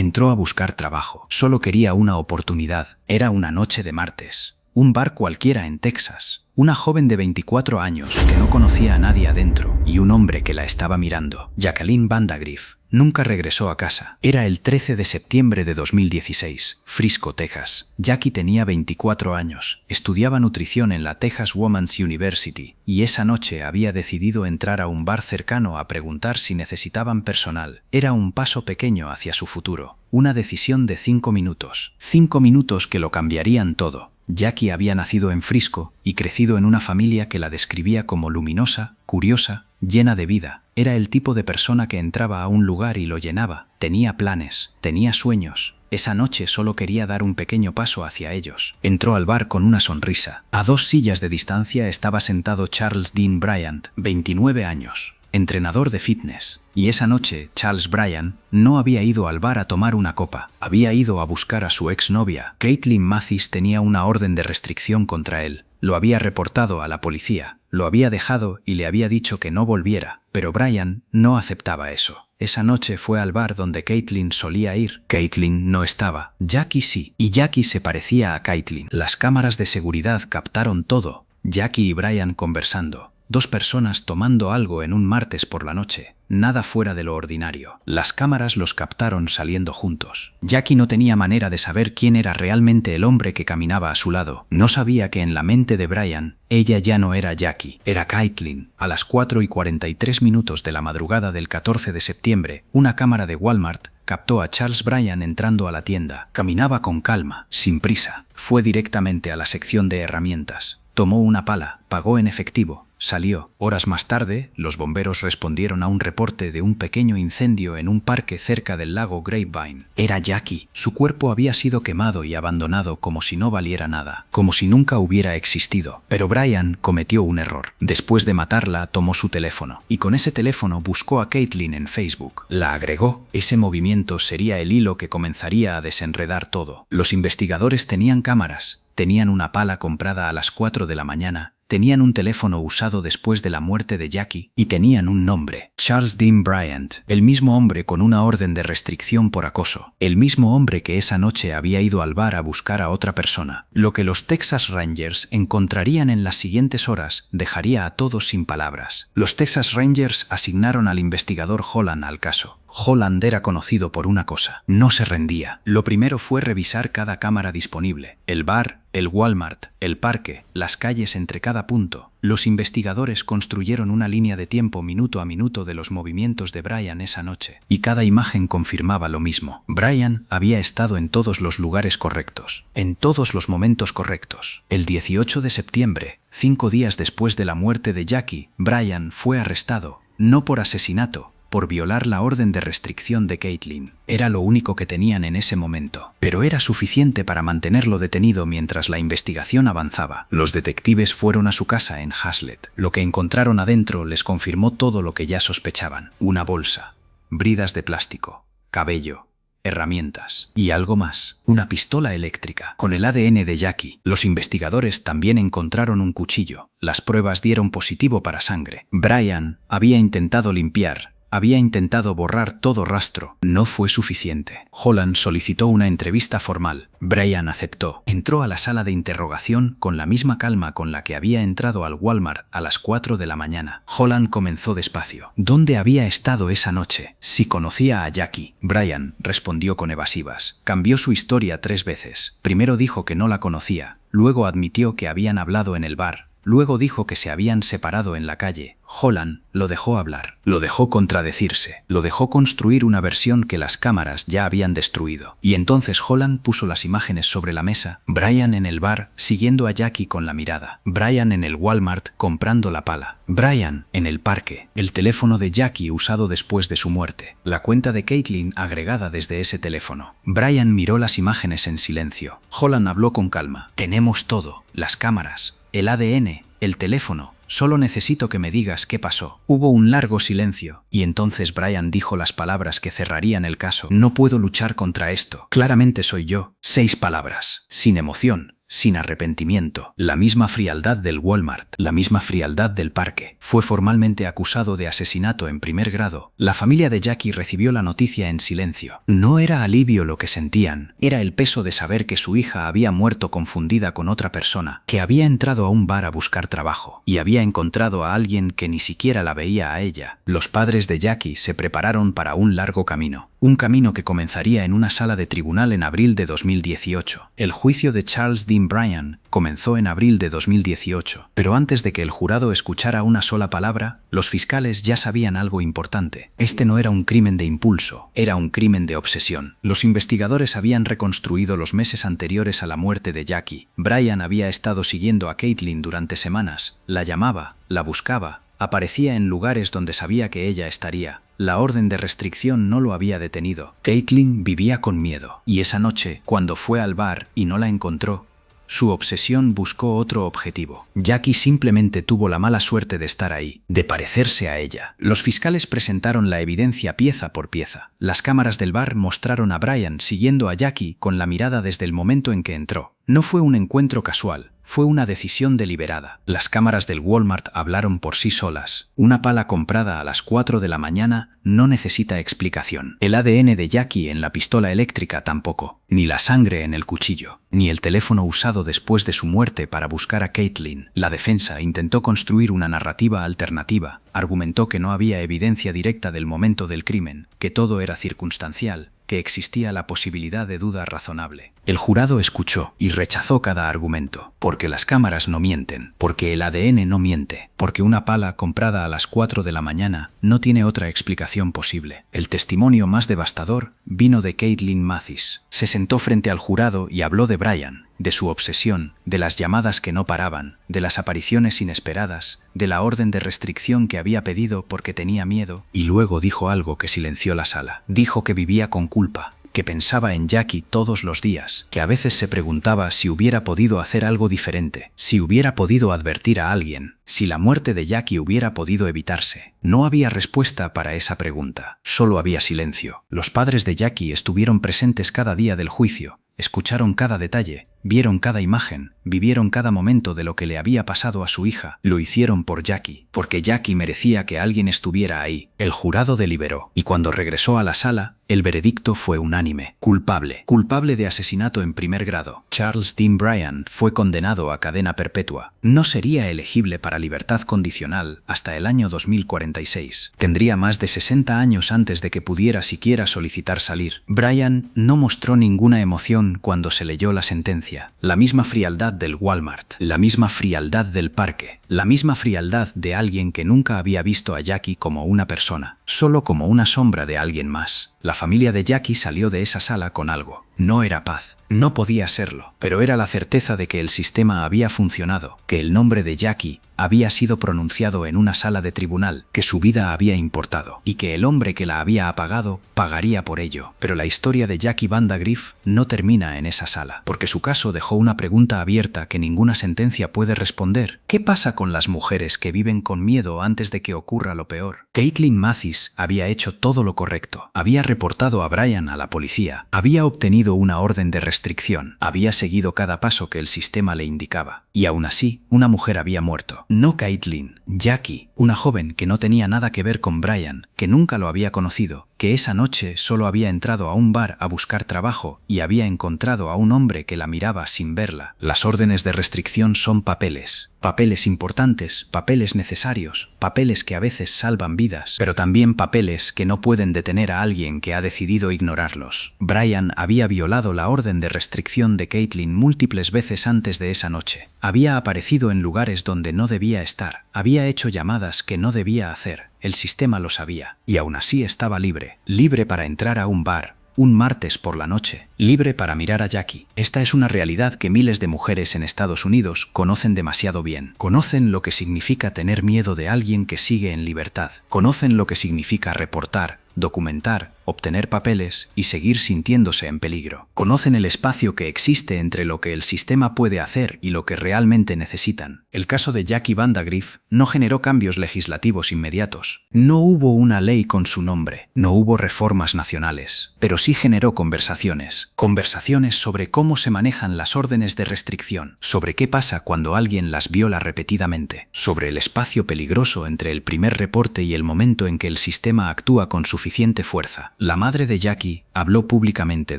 Entró a buscar trabajo. Solo quería una oportunidad. Era una noche de martes. Un bar cualquiera en Texas. Una joven de 24 años que no conocía a nadie adentro y un hombre que la estaba mirando. Jacqueline Vandagriff nunca regresó a casa. Era el 13 de septiembre de 2016, Frisco, Texas. Jackie tenía 24 años, estudiaba nutrición en la Texas Women's University y esa noche había decidido entrar a un bar cercano a preguntar si necesitaban personal. Era un paso pequeño hacia su futuro, una decisión de 5 minutos. 5 minutos que lo cambiarían todo. Jackie había nacido en Frisco y crecido en una familia que la describía como luminosa, curiosa, llena de vida. Era el tipo de persona que entraba a un lugar y lo llenaba. Tenía planes, tenía sueños. Esa noche solo quería dar un pequeño paso hacia ellos. Entró al bar con una sonrisa. A 2 sillas de distancia estaba sentado Charles Dean Bryant, 29 años. Entrenador de fitness. Y esa noche, Charles Bryant no había ido al bar a tomar una copa. Había ido a buscar a su exnovia. Caitlin Mathis tenía una orden de restricción contra él. Lo había reportado a la policía. Lo había dejado y le había dicho que no volviera. Pero Bryant no aceptaba eso. Esa noche fue al bar donde Caitlin solía ir. Caitlin no estaba. Jackie sí. Y Jackie se parecía a Caitlin. Las cámaras de seguridad captaron todo. Jackie y Bryant conversando. 2 personas tomando algo en un martes por la noche. Nada fuera de lo ordinario. Las cámaras los captaron saliendo juntos. Jackie no tenía manera de saber quién era realmente el hombre que caminaba a su lado. No sabía que en la mente de Bryant, ella ya no era Jackie, era Caitlin. A las 4:43 de la madrugada del 14 de septiembre, una cámara de Walmart captó a Charles Bryant entrando a la tienda. Caminaba con calma, sin prisa. Fue directamente a la sección de herramientas. Tomó una pala, pagó en efectivo. Salió. Horas más tarde, los bomberos respondieron a un reporte de un pequeño incendio en un parque cerca del lago Grapevine. Era Jackie. Su cuerpo había sido quemado y abandonado como si no valiera nada, como si nunca hubiera existido. Pero Bryant cometió un error. Después de matarla, tomó su teléfono y con ese teléfono buscó a Caitlin en Facebook. La agregó. Ese movimiento sería el hilo que comenzaría a desenredar todo. Los investigadores tenían cámaras, tenían una pala comprada a las 4 de la mañana. Tenían un teléfono usado después de la muerte de Jackie y tenían un nombre, Charles Dean Bryant, el mismo hombre con una orden de restricción por acoso, el mismo hombre que esa noche había ido al bar a buscar a otra persona. Lo que los Texas Rangers encontrarían en las siguientes horas dejaría a todos sin palabras. Los Texas Rangers asignaron al investigador Holland al caso. Holland era conocido por una cosa, no se rendía. Lo primero fue revisar cada cámara disponible, el bar, el Walmart, el parque, las calles entre cada punto. Los investigadores construyeron una línea de tiempo minuto a minuto de los movimientos de Bryant esa noche, y cada imagen confirmaba lo mismo. Bryant había estado en todos los lugares correctos, en todos los momentos correctos. El 18 de septiembre, 5 días después de la muerte de Jackie, Bryant fue arrestado, no por asesinato, por violar la orden de restricción de Caitlin. Era lo único que tenían en ese momento, pero era suficiente para mantenerlo detenido mientras la investigación avanzaba. Los detectives fueron a su casa en Hazlet. Lo que encontraron adentro les confirmó todo lo que ya sospechaban. Una bolsa, bridas de plástico, cabello, herramientas y algo más. Una pistola eléctrica con el ADN de Jackie. Los investigadores también encontraron un cuchillo. Las pruebas dieron positivo para sangre. Bryant había intentado limpiar. Había intentado borrar todo rastro. No fue suficiente. Holland solicitó una entrevista formal. Bryant aceptó. Entró a la sala de interrogación con la misma calma con la que había entrado al Walmart a las 4 de la mañana. Holland comenzó despacio. ¿Dónde había estado esa noche? Si conocía a Jackie. Bryant respondió con evasivas. Cambió su historia 3 veces. Primero dijo que no la conocía. Luego admitió que habían hablado en el bar. Luego dijo que se habían separado en la calle. Holland lo dejó hablar, lo dejó contradecirse, lo dejó construir una versión que las cámaras ya habían destruido. Y entonces Holland puso las imágenes sobre la mesa. Bryant en el bar, siguiendo a Jackie con la mirada. Bryant en el Walmart, comprando la pala. Bryant en el parque. El teléfono de Jackie usado después de su muerte. La cuenta de Caitlin agregada desde ese teléfono. Bryant miró las imágenes en silencio. Holland habló con calma. Tenemos todo. Las cámaras, el ADN, el teléfono. Solo necesito que me digas qué pasó. Hubo un largo silencio, y entonces Bryant dijo las palabras que cerrarían el caso. No puedo luchar contra esto. Claramente soy yo. 6 palabras. Sin emoción, sin arrepentimiento. La misma frialdad del Walmart, la misma frialdad del parque. Fue formalmente acusado de asesinato en primer grado. La familia de Jackie recibió la noticia en silencio. No era alivio lo que sentían, era el peso de saber que su hija había muerto confundida con otra persona, que había entrado a un bar a buscar trabajo y había encontrado a alguien que ni siquiera la veía a ella. Los padres de Jackie se prepararon para un largo camino. Un camino que comenzaría en una sala de tribunal en abril de 2018. El juicio de Charles Dean Bryan comenzó en abril de 2018, pero antes de que el jurado escuchara una sola palabra, los fiscales ya sabían algo importante. Este no era un crimen de impulso, era un crimen de obsesión. Los investigadores habían reconstruido los meses anteriores a la muerte de Jackie. Bryan había estado siguiendo a Caitlin durante semanas, la llamaba, la buscaba, aparecía en lugares donde sabía que ella estaría. La orden de restricción no lo había detenido. Caitlin vivía con miedo, y esa noche, cuando fue al bar y no la encontró, su obsesión buscó otro objetivo. Jackie simplemente tuvo la mala suerte de estar ahí, de parecerse a ella. Los fiscales presentaron la evidencia pieza por pieza. Las cámaras del bar mostraron a Bryan siguiendo a Jackie con la mirada desde el momento en que entró. No fue un encuentro casual, fue una decisión deliberada. Las cámaras del Walmart hablaron por sí solas. Una pala comprada a las 4 de la mañana no necesita explicación. El ADN de Jackie en la pistola eléctrica tampoco. Ni la sangre en el cuchillo. Ni el teléfono usado después de su muerte para buscar a Caitlin. La defensa intentó construir una narrativa alternativa. Argumentó que no había evidencia directa del momento del crimen, que todo era circunstancial, que existía la posibilidad de duda razonable. El jurado escuchó y rechazó cada argumento, porque las cámaras no mienten, porque el ADN no miente, porque una pala comprada a las 4 de la mañana no tiene otra explicación posible. El testimonio más devastador vino de Caitlin Mathis. Se sentó frente al jurado y habló de Bryan, de su obsesión, de las llamadas que no paraban, de las apariciones inesperadas, de la orden de restricción que había pedido porque tenía miedo, y luego dijo algo que silenció la sala. Dijo que vivía con culpa, que pensaba en Jackie todos los días, que a veces se preguntaba si hubiera podido hacer algo diferente, si hubiera podido advertir a alguien, si la muerte de Jackie hubiera podido evitarse. No había respuesta para esa pregunta, solo había silencio. Los padres de Jackie estuvieron presentes cada día del juicio, escucharon cada detalle, vieron cada imagen, vivieron cada momento de lo que le había pasado a su hija. Lo hicieron por Jackie, porque Jackie merecía que alguien estuviera ahí. El jurado deliberó, y cuando regresó a la sala, el veredicto fue unánime. Culpable. Culpable de asesinato en primer grado. Charles Dean Bryan fue condenado a cadena perpetua. No sería elegible para libertad condicional hasta el año 2046. Tendría más de 60 años antes de que pudiera siquiera solicitar salir. Bryan no mostró ninguna emoción cuando se leyó la sentencia. La misma frialdad del Walmart, la misma frialdad del parque, la misma frialdad de alguien que nunca había visto a Jackie como una persona, solo como una sombra de alguien más. La familia de Jackie salió de esa sala con algo. No era paz, no podía serlo, pero era la certeza de que el sistema había funcionado, que el nombre de Jackie había sido pronunciado en una sala de tribunal, que su vida había importado, y que el hombre que la había apagado pagaría por ello. Pero la historia de Jackie Vandagriff no termina en esa sala, porque su caso dejó una pregunta abierta que ninguna sentencia puede responder. ¿Qué pasa con las mujeres que viven con miedo antes de que ocurra lo peor? Caitlin Mathis había hecho todo lo correcto. Había reportado a Bryan a la policía, había obtenido una orden de restricción, había seguido cada paso que el sistema le indicaba. Y aún así, una mujer había muerto. No Caitlin, Jackie, una joven que no tenía nada que ver con Bryan, que nunca lo había conocido, que esa noche solo había entrado a un bar a buscar trabajo y había encontrado a un hombre que la miraba sin verla. Las órdenes de restricción son papeles. Papeles importantes, papeles necesarios, papeles que a veces salvan vidas, pero también papeles que no pueden detener a alguien que ha decidido ignorarlos. Bryan había violado la orden de restricción de Caitlin múltiples veces antes de esa noche. Había aparecido en lugares donde no debía estar, había hecho llamadas que no debía hacer. El sistema lo sabía, y aún así estaba libre. Libre para entrar a un bar, un martes por la noche, libre para mirar a Jackie. Esta es una realidad que miles de mujeres en Estados Unidos conocen demasiado bien. Conocen lo que significa tener miedo de alguien que sigue en libertad. Conocen lo que significa reportar, documentar, obtener papeles y seguir sintiéndose en peligro. Conocen el espacio que existe entre lo que el sistema puede hacer y lo que realmente necesitan. El caso de Jackie Vandagriff no generó cambios legislativos inmediatos. No hubo una ley con su nombre, no hubo reformas nacionales, pero sí generó conversaciones. Conversaciones sobre cómo se manejan las órdenes de restricción, sobre qué pasa cuando alguien las viola repetidamente, sobre el espacio peligroso entre el primer reporte y el momento en que el sistema actúa con suficiente fuerza. La madre de Jackie habló públicamente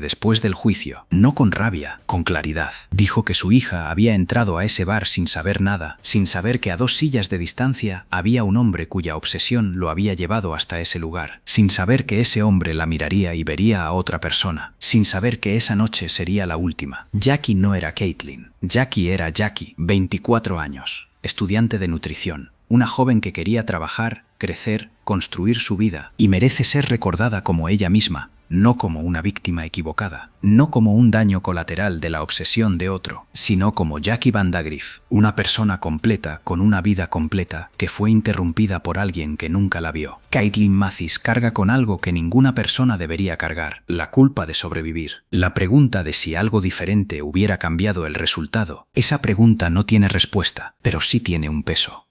después del juicio, no con rabia, con claridad. Dijo que su hija había entrado a ese bar sin saber nada, sin saber que a 2 sillas de distancia había un hombre cuya obsesión lo había llevado hasta ese lugar, sin saber que ese hombre la miraría y vería a otra persona, sin saber que esa noche sería la última. Jackie no era Caitlin. Jackie era Jackie, 24 años, estudiante de nutrición, una joven que quería trabajar, crecer, construir su vida, y merece ser recordada como ella misma, no como una víctima equivocada, no como un daño colateral de la obsesión de otro, sino como Jackie Vandagriff, una persona completa con una vida completa que fue interrumpida por alguien que nunca la vio. Caitlin Mathis carga con algo que ninguna persona debería cargar, la culpa de sobrevivir. La pregunta de si algo diferente hubiera cambiado el resultado, esa pregunta no tiene respuesta, pero sí tiene un peso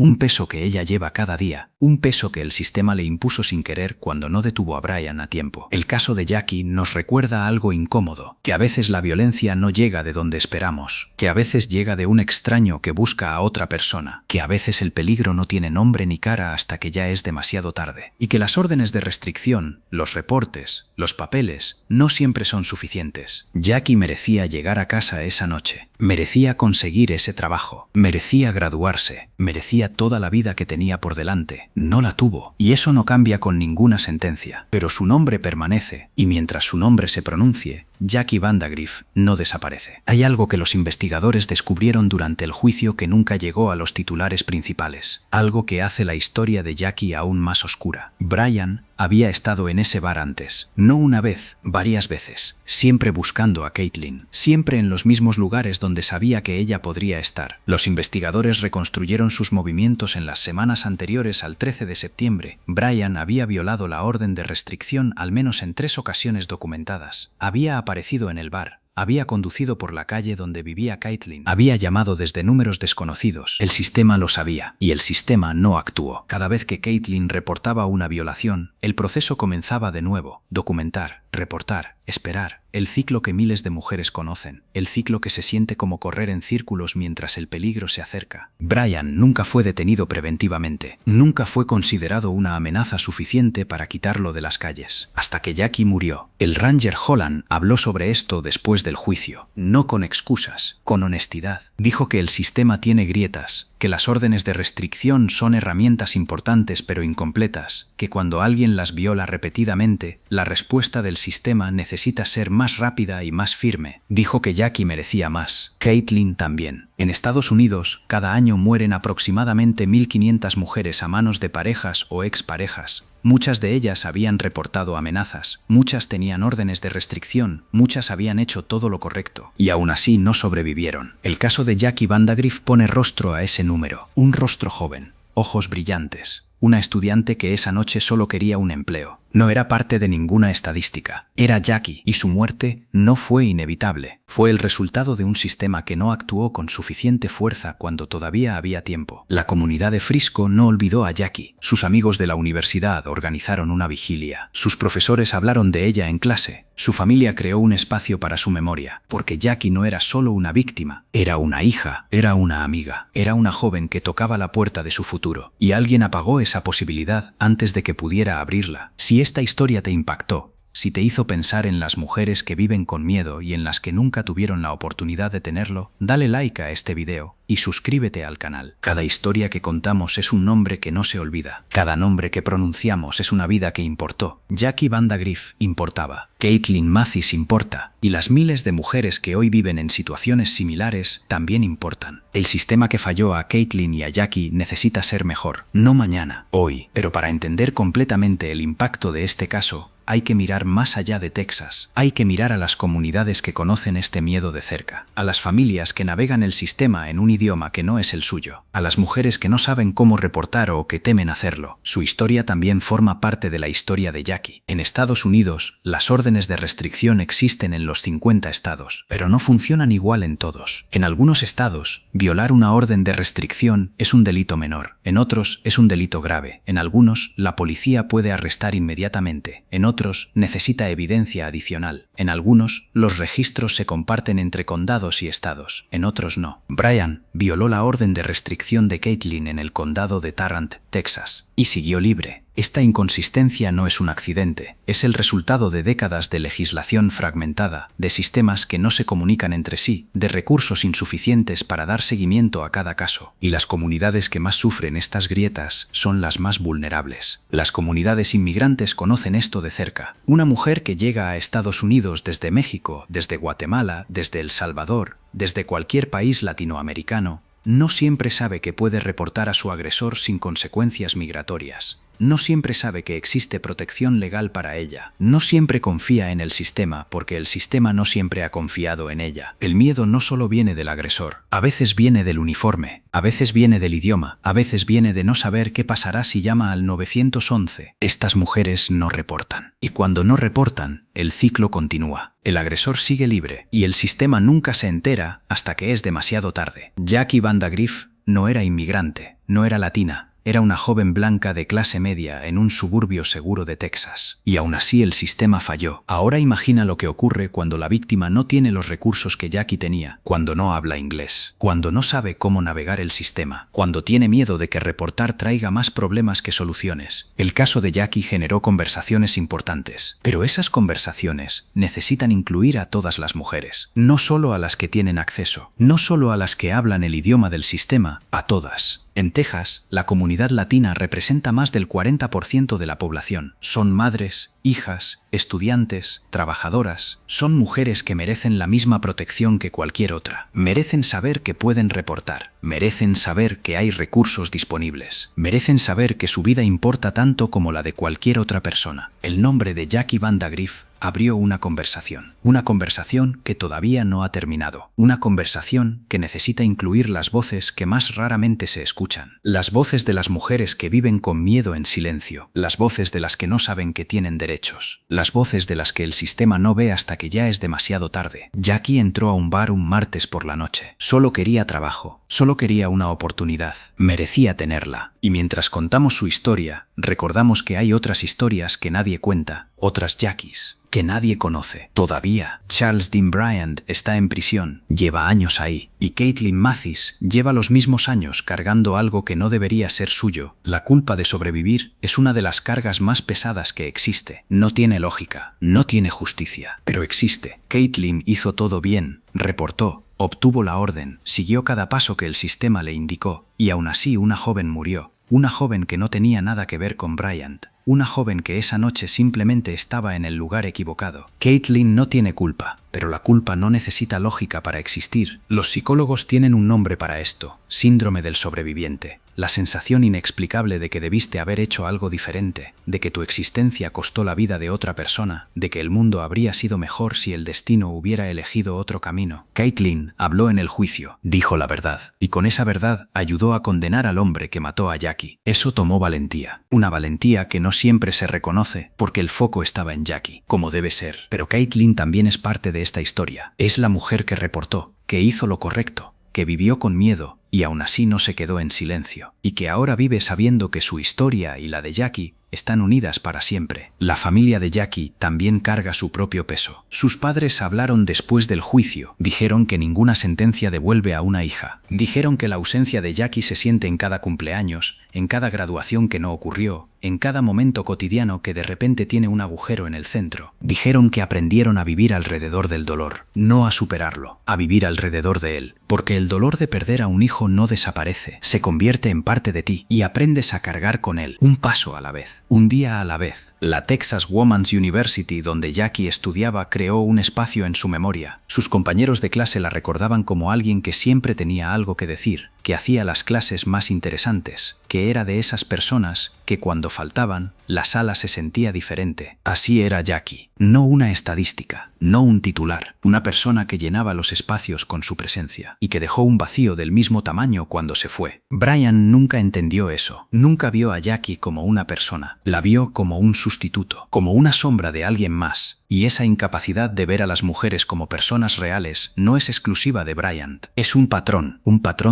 que ella lleva cada día, un peso que el sistema le impuso sin querer cuando no detuvo a Brian a tiempo. El caso de Jackie nos recuerda algo incómodo, que a veces la violencia no llega de donde esperamos, que a veces llega de un extraño que busca a otra persona, que a veces el peligro no tiene nombre ni cara hasta que ya es demasiado tarde, y que las órdenes de restricción, los reportes, los papeles, no siempre son suficientes. Jackie merecía llegar a casa esa noche, merecía conseguir ese trabajo, merecía graduarse, merecía toda la vida que tenía por delante. No la tuvo, y eso no cambia con ninguna sentencia, pero su nombre permanece, y mientras su nombre se pronuncie, Jackie Vandagriff no desaparece. Hay algo que los investigadores descubrieron durante el juicio que nunca llegó a los titulares principales, algo que hace la historia de Jackie aún más oscura. Brian había estado en ese bar antes, no una vez, varias veces, siempre buscando a Caitlin, siempre en los mismos lugares donde sabía que ella podría estar. Los investigadores reconstruyeron sus movimientos en las semanas anteriores al 13 de septiembre. Brian había violado la orden de restricción al menos en 3 ocasiones documentadas. Había aparecido en el bar, había conducido por la calle donde vivía Caitlin, había llamado desde números desconocidos. El sistema lo sabía, y el sistema no actuó. Cada vez que Caitlin reportaba una violación, el proceso comenzaba de nuevo: documentar, reportar, esperar. El ciclo que miles de mujeres conocen, el ciclo que se siente como correr en círculos mientras el peligro se acerca. Brian nunca fue detenido preventivamente, nunca fue considerado una amenaza suficiente para quitarlo de las calles, hasta que Jackie murió. El Ranger Holland habló sobre esto después del juicio, no con excusas, con honestidad. Dijo que el sistema tiene grietas, que las órdenes de restricción son herramientas importantes pero incompletas, que cuando alguien las viola repetidamente, la respuesta del sistema necesita ser más rápida y más firme. Dijo que Jackie merecía más. Caitlin también. En Estados Unidos, cada año mueren aproximadamente 1.500 mujeres a manos de parejas o exparejas. Muchas de ellas habían reportado amenazas, muchas tenían órdenes de restricción, muchas habían hecho todo lo correcto, y aún así no sobrevivieron. El caso de Jackie Vandagriff pone rostro a ese número, un rostro joven, ojos brillantes, una estudiante que esa noche solo quería un empleo. No era parte de ninguna estadística. Era Jackie, y su muerte no fue inevitable. Fue el resultado de un sistema que no actuó con suficiente fuerza cuando todavía había tiempo. La comunidad de Frisco no olvidó a Jackie. Sus amigos de la universidad organizaron una vigilia. Sus profesores hablaron de ella en clase. Su familia creó un espacio para su memoria, porque Jackie no era solo una víctima, era una hija, era una amiga, era una joven que tocaba la puerta de su futuro, y alguien apagó esa posibilidad antes de que pudiera abrirla. Si esta historia te impactó, si te hizo pensar en las mujeres que viven con miedo y en las que nunca tuvieron la oportunidad de tenerlo, dale like a este video y suscríbete al canal. Cada historia que contamos es un nombre que no se olvida. Cada nombre que pronunciamos es una vida que importó. Jackie Vandagriff importaba. Caitlin Mathis importa. Y las miles de mujeres que hoy viven en situaciones similares también importan. El sistema que falló a Caitlin y a Jackie necesita ser mejor. No mañana, hoy. Pero para entender completamente el impacto de este caso, hay que mirar más allá de Texas. Hay que mirar a las comunidades que conocen este miedo de cerca, a las familias que navegan el sistema en un idioma que no es el suyo, a las mujeres que no saben cómo reportar o que temen hacerlo. Su historia también forma parte de la historia de Jackie. En Estados Unidos, las órdenes de restricción existen en los 50 estados, pero no funcionan igual en todos. En algunos estados, violar una orden de restricción es un delito menor, en otros es un delito grave, en algunos la policía puede arrestar inmediatamente, en otros necesita evidencia adicional, en algunos los registros se comparten entre condados y estados, en otros no. Brian violó la orden de restricción de Caitlin en el condado de Tarrant, Texas, y siguió libre. Esta inconsistencia no es un accidente, es el resultado de décadas de legislación fragmentada, de sistemas que no se comunican entre sí, de recursos insuficientes para dar seguimiento a cada caso. Y las comunidades que más sufren estas grietas son las más vulnerables. Las comunidades inmigrantes conocen esto de cerca. Una mujer que llega a Estados Unidos desde México, desde Guatemala, desde El Salvador, desde cualquier país latinoamericano, no siempre sabe que puede reportar a su agresor sin consecuencias migratorias. No siempre sabe que existe protección legal para ella. No siempre confía en el sistema porque el sistema no siempre ha confiado en ella. El miedo no solo viene del agresor. A veces viene del uniforme, a veces viene del idioma, a veces viene de no saber qué pasará si llama al 911. Estas mujeres no reportan. Y cuando no reportan, el ciclo continúa. El agresor sigue libre y el sistema nunca se entera hasta que es demasiado tarde. Jackie Vandagriff no era inmigrante, no era latina. Era una joven blanca de clase media en un suburbio seguro de Texas. Y aún así el sistema falló. Ahora imagina lo que ocurre cuando la víctima no tiene los recursos que Jackie tenía, cuando no habla inglés, cuando no sabe cómo navegar el sistema, cuando tiene miedo de que reportar traiga más problemas que soluciones. El caso de Jackie generó conversaciones importantes, pero esas conversaciones necesitan incluir a todas las mujeres, no solo a las que tienen acceso, no solo a las que hablan el idioma del sistema, a todas. En Texas, la comunidad latina representa más del 40% de la población. Son madres, hijas, estudiantes, trabajadoras. Son mujeres que merecen la misma protección que cualquier otra. Merecen saber que pueden reportar. Merecen saber que hay recursos disponibles. Merecen saber que su vida importa tanto como la de cualquier otra persona. El nombre de Jackie Vandagriff abrió una conversación que todavía no ha terminado, una conversación que necesita incluir las voces que más raramente se escuchan, las voces de las mujeres que viven con miedo en silencio, las voces de las que no saben que tienen derechos, las voces de las que el sistema no ve hasta que ya es demasiado tarde. Jackie entró a un bar un martes por la noche. Solo quería trabajo, solo quería una oportunidad, merecía tenerla. Y mientras contamos su historia, recordamos que hay otras historias que nadie cuenta, otras Jackies que nadie conoce. Todavía, Charles Dean Bryant está en prisión, lleva años ahí, y Caitlin Mathis lleva los mismos años cargando algo que no debería ser suyo. La culpa de sobrevivir es una de las cargas más pesadas que existe. No tiene lógica, no tiene justicia, pero existe. Caitlin hizo todo bien, reportó, obtuvo la orden, siguió cada paso que el sistema le indicó, y aún así una joven murió. Una joven que no tenía nada que ver con Bryant. Una joven que esa noche simplemente estaba en el lugar equivocado. Caitlin no tiene culpa, pero la culpa no necesita lógica para existir. Los psicólogos tienen un nombre para esto: síndrome del sobreviviente. La sensación inexplicable de que debiste haber hecho algo diferente, de que tu existencia costó la vida de otra persona, de que el mundo habría sido mejor si el destino hubiera elegido otro camino. Caitlin habló en el juicio, dijo la verdad, y con esa verdad ayudó a condenar al hombre que mató a Jackie. Eso tomó valentía, una valentía que no siempre se reconoce porque el foco estaba en Jackie, como debe ser. Pero Caitlin también es parte de esta historia. Es la mujer que reportó, que hizo lo correcto, que vivió con miedo y aún así no se quedó en silencio, y que ahora vive sabiendo que su historia y la de Jackie están unidas para siempre. La familia de Jackie también carga su propio peso. Sus padres hablaron después del juicio. Dijeron que ninguna sentencia devuelve a una hija. Dijeron que la ausencia de Jackie se siente en cada cumpleaños, en cada graduación que no ocurrió, en cada momento cotidiano que de repente tiene un agujero en el centro. Dijeron que aprendieron a vivir alrededor del dolor, no a superarlo, a vivir alrededor de él, porque el dolor de perder a un hijo no desaparece, se convierte en parte de ti y aprendes a cargar con él, un paso a la vez, un día a la vez. La Texas Woman's University, donde Jackie estudiaba, creó un espacio en su memoria. Sus compañeros de clase la recordaban como alguien que siempre tenía algo que decir, que hacía las clases más interesantes, que era de esas personas que cuando faltaban, la sala se sentía diferente. Así era Jackie. No una estadística, no un titular, una persona que llenaba los espacios con su presencia y que dejó un vacío del mismo tamaño cuando se fue. Brian nunca entendió eso. Nunca vio a Jackie como una persona. La vio como un sustituto, como una sombra de alguien más. Y esa incapacidad de ver a las mujeres como personas reales no es exclusiva de Bryant. Es un patrón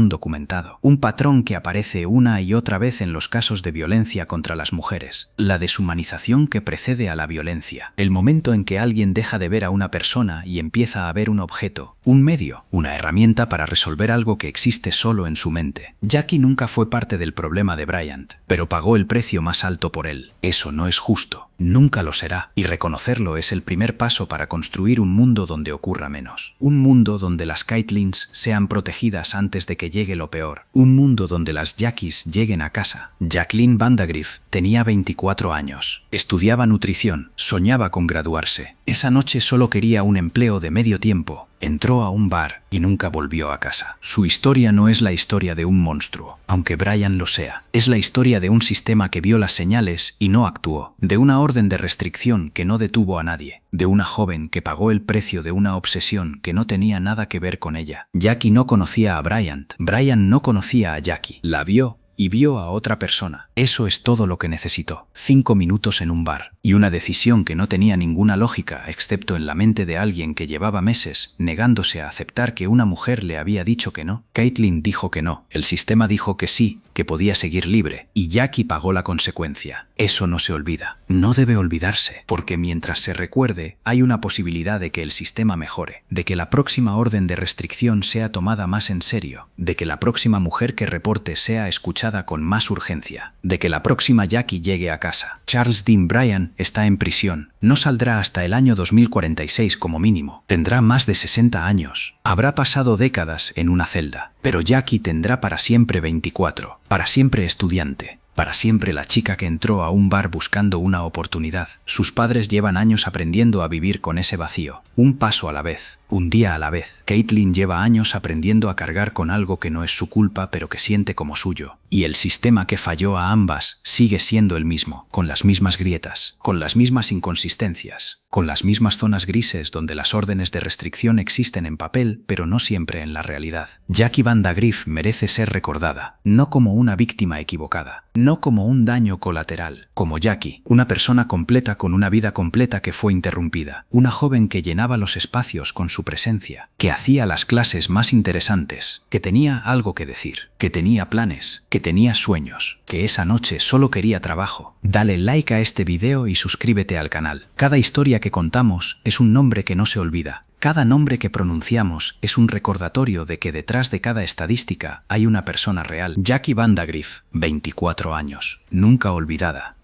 documentado. Un patrón que aparece una y otra vez en los casos de violencia contra las mujeres. La deshumanización que precede a la violencia. El momento en que alguien deja de ver a una persona y empieza a ver un objeto, un medio, una herramienta para resolver algo que existe solo en su mente. Jackie nunca fue parte del problema de Bryant, pero pagó el precio más alto por él. Eso no es justo. Nunca lo será. Y reconocerlo es el primer paso para construir un mundo donde ocurra menos. Un mundo donde las Caitlins sean protegidas antes de que llegue lo peor. Un mundo donde las Jackies lleguen a casa. Jacqueline Vandagriff tenía 24 años. Estudiaba nutrición. Soñaba con graduarse. Esa noche solo quería un empleo de medio tiempo. Entró a un bar y nunca volvió a casa. Su historia no es la historia de un monstruo, aunque Brian lo sea. Es la historia de un sistema que vio las señales y no actuó, de una orden de restricción que no detuvo a nadie, de una joven que pagó el precio de una obsesión que no tenía nada que ver con ella. Jackie no conocía a Bryant. Brian no conocía a Jackie. La vio y vio a otra persona. Eso es todo lo que necesitó. 5 minutos en un bar. Y una decisión que no tenía ninguna lógica, excepto en la mente de alguien que llevaba meses negándose a aceptar que una mujer le había dicho que no. Caitlin dijo que no. El sistema dijo que sí, que podía seguir libre. Y Jackie pagó la consecuencia. Eso no se olvida. No debe olvidarse, porque mientras se recuerde, hay una posibilidad de que el sistema mejore, de que la próxima orden de restricción sea tomada más en serio, de que la próxima mujer que reporte sea escuchada con más urgencia, de que la próxima Jackie llegue a casa. Charles Dean Bryan está en prisión. No saldrá hasta el año 2046 como mínimo. Tendrá más de 60 años. Habrá pasado décadas en una celda. Pero Jackie tendrá para siempre 24. Para siempre estudiante. Para siempre la chica que entró a un bar buscando una oportunidad. Sus padres llevan años aprendiendo a vivir con ese vacío. Un paso a la vez. Un día a la vez. Caitlin lleva años aprendiendo a cargar con algo que no es su culpa pero que siente como suyo. Y el sistema que falló a ambas sigue siendo el mismo, con las mismas grietas, con las mismas inconsistencias, con las mismas zonas grises donde las órdenes de restricción existen en papel pero no siempre en la realidad. Jackie Vandagriff merece ser recordada, no como una víctima equivocada, no como un daño colateral, como Jackie, una persona completa con una vida completa que fue interrumpida, una joven que llenaba los espacios con su presencia, que hacía las clases más interesantes, que tenía algo que decir, que tenía planes, que tenía sueños, que esa noche solo quería trabajo. Dale like a este video y suscríbete al canal. Cada historia que contamos es un nombre que no se olvida. Cada nombre que pronunciamos es un recordatorio de que detrás de cada estadística hay una persona real. Jackie Vandagriff, 24 años, nunca olvidada.